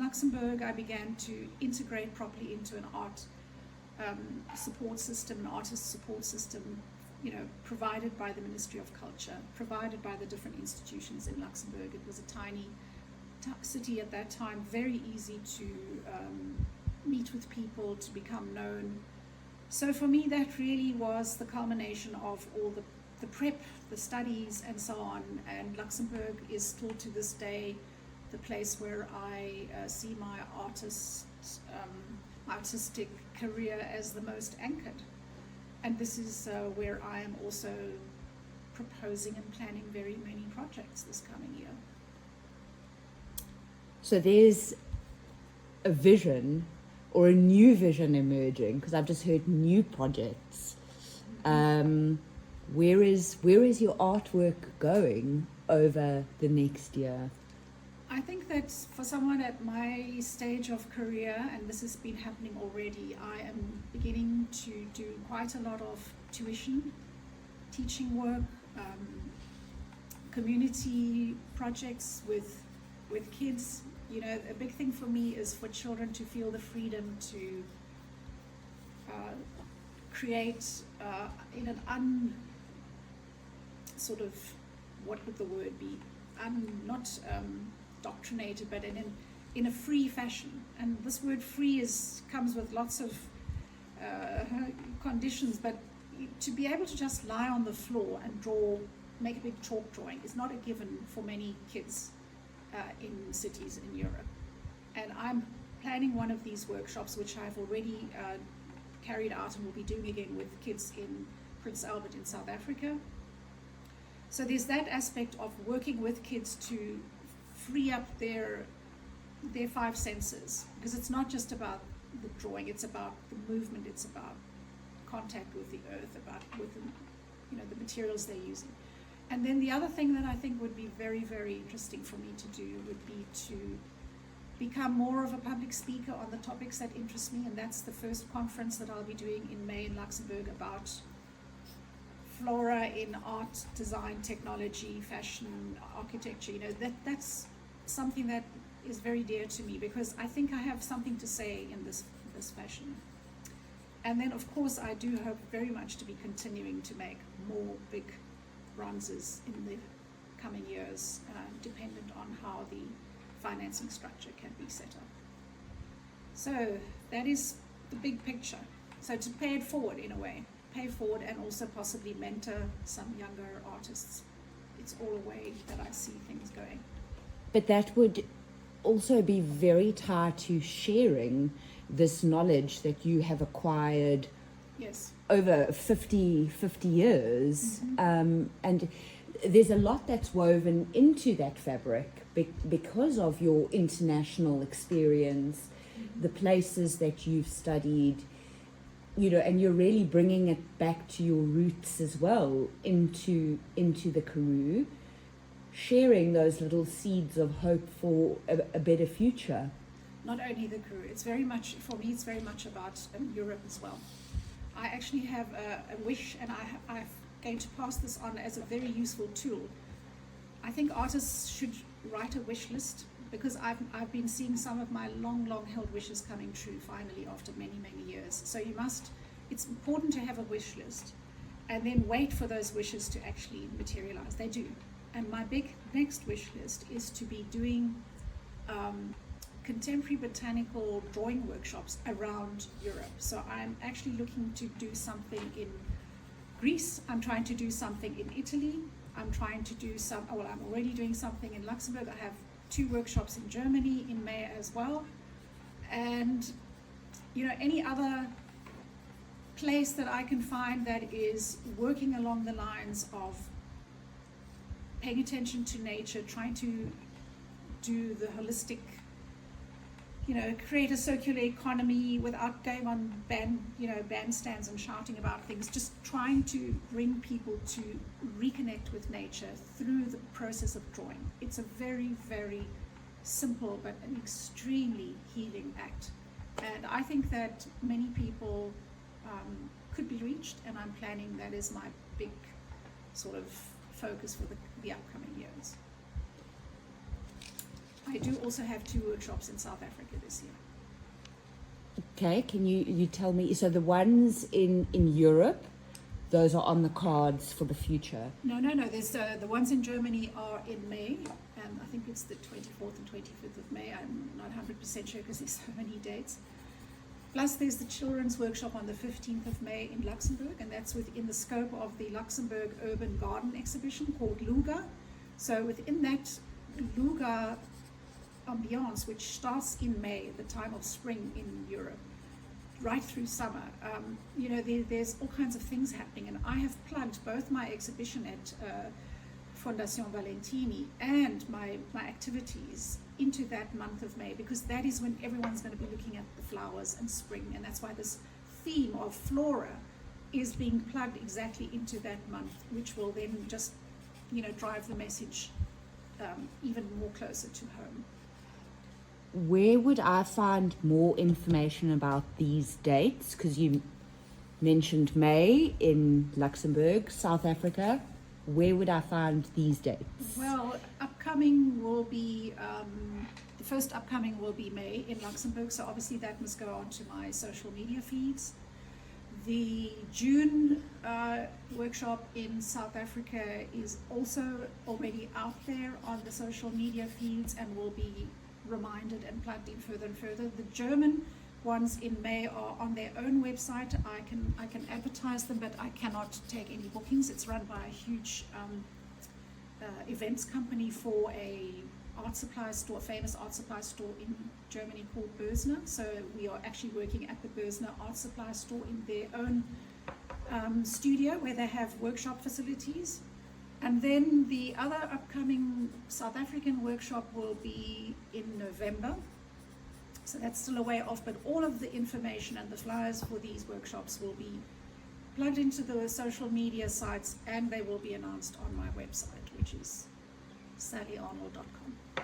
Luxembourg, I began to integrate properly into an art support system, an artist support system, provided by the Ministry of Culture, provided by the different institutions in Luxembourg. It was a tiny city at that time, very easy to meet with people, to become known. So for me, that really was the culmination of all the prep, the studies, and so on. And Luxembourg is still to this day the place where I see my artistic career as the most anchored. And this is where I am also proposing and planning very many projects this coming year. So there's a vision or a new vision emerging, because I've just heard new projects. Where is your artwork going over the next year? I think that for someone at my stage of career, and this has been happening already, I am beginning to do quite a lot of tuition, teaching work, community projects with kids. A big thing for me is for children to feel the freedom to create in an what would the word be? Not doctrinated, but in a free fashion. And this word free comes with lots of conditions, but to be able to just lie on the floor and make a big chalk drawing is not a given for many kids in cities in Europe. And I'm planning one of these workshops, which I've already carried out and will be doing again with kids in Prince Albert in South Africa. So there's that aspect of working with kids to free up their five senses, because it's not just about the drawing, it's about the movement, it's about contact with the earth, the materials they're using. And then the other thing that I think would be very, very interesting for me to do would be to become more of a public speaker on the topics that interest me, and that's the first conference that I'll be doing in May in Luxembourg about Flora in art, design, technology, fashion, architecture. That's something that is very dear to me, because I think I have something to say in this fashion. And then, of course, I do hope very much to be continuing to make more big bronzes in the coming years, dependent on how the financing structure can be set up. So that is the big picture. So to pay it forward in a way, pay forward and also possibly mentor some younger artists. It's all a way that I see things going. But that would also be very tied to sharing this knowledge that you have acquired yes. over 50 years. And there's a lot that's woven into that fabric because of your international experience, the places that you've studied, and you're really bringing it back to your roots as well into the Karoo, sharing those little seeds of hope for a better future. Not only the Karoo, it's very much about Europe as well. I actually have a wish, and I'm going to pass this on as a very useful tool. I think artists should write a wish list, because I've been seeing some of my long held wishes coming true finally after many years. So it's important to have a wish list and then wait for those wishes to actually materialize. They do. And my big next wish list is to be doing contemporary botanical drawing workshops around Europe. So I'm actually looking to do something in Greece. I'm trying to do something in Italy. I'm trying to do I'm already doing something in Luxembourg. I have 2 workshops in Germany in May as well. And, any other place that I can find that is working along the lines of paying attention to nature, trying to do the holistic, create a circular economy without going on bandstands and shouting about things, just trying to bring people to reconnect with nature through the process of drawing. It's a very, very simple but an extremely healing act. And I think that many people could be reached, and I'm planning that is my big sort of focus for the upcoming years. I do also have 2 workshops in South Africa this year. Okay, can you tell me, so the ones in Europe, those are on the cards for the future? No. There's the ones in Germany are in May, and I think it's the 24th and 25th of May. I'm not 100% sure because there's so many dates. Plus, there's the children's workshop on the 15th of May in Luxembourg, and that's within the scope of the Luxembourg Urban Garden Exhibition called Luga. So within that Luga ambiance, which starts in May, the time of spring in Europe, right through summer, there's all kinds of things happening, and I have plugged both my exhibition at Fondation Valentini and my activities into that month of May, because that is when everyone's going to be looking at the flowers and spring, and that's why this theme of Flora is being plugged exactly into that month, which will then just drive the message even more closer to home. Where would I find more information about these dates? Because you mentioned May in Luxembourg, South Africa. Where would I find these dates? Well, upcoming will be, the first upcoming will be May in Luxembourg, so obviously that must go onto my social media feeds. The June workshop in South Africa is also already out there on the social media feeds and will be reminded and plugged in further and further. The German ones in May are on their own website. I can advertise them, but I cannot take any bookings. It's run by a huge events company for a art supply store, famous art supply store in Germany called Bösner. So we are actually working at the Bösner art supply store in their own studio where they have workshop facilities. And then the other upcoming South African workshop will be in November. So that's still a way off, but all of the information and the flyers for these workshops will be plugged into the social media sites, and they will be announced on my website, which is sallyarnold.com.